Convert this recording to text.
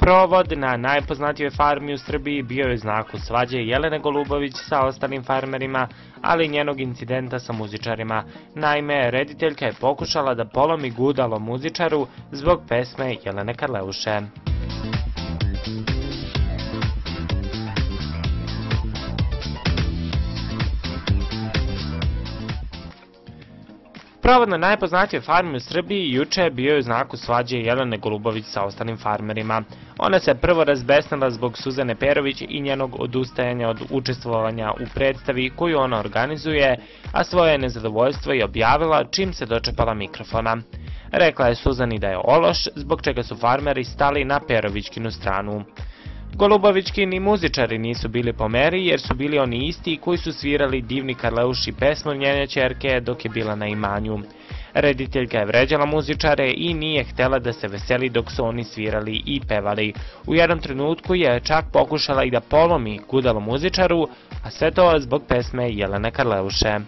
Provod na najpoznatijoj farmi u Srbiji bio je u znaku svađe Jelene Golubović sa ostalim farmerima, ali i njenog incidenta sa muzičarima. Naime, rediteljka je pokušala da polomi gudalo muzičaru zbog pesme Jelene Karleuše. Provod na najpoznatijoj farmi u Srbiji juče je bio u znaku svađe Jelene Golubović sa ostalim farmerima. Ona se prvo razbesnila zbog Suzane Perović i njenog odustajanja od učestvovanja u predstavi koju ona organizuje, a svoje nezadovoljstvo je objavila čim se dočepala mikrofona. Rekla je Suzani da je ološ, zbog čega su farmeri stali na Perovićkinu stranu. Golubovićkini muzičari nisu bili po meri jer su bili oni isti koji su svirali Divni Karleuši pesmu njene ćerke dok je bila na imanju. Rediteljka je vređala muzičare i nije htela da se veseli dok su oni svirali i pevali. U jednom trenutku je čak pokušala i da polomi gudalo muzičaru, a sve to zbog pesme Jelene Karleuše.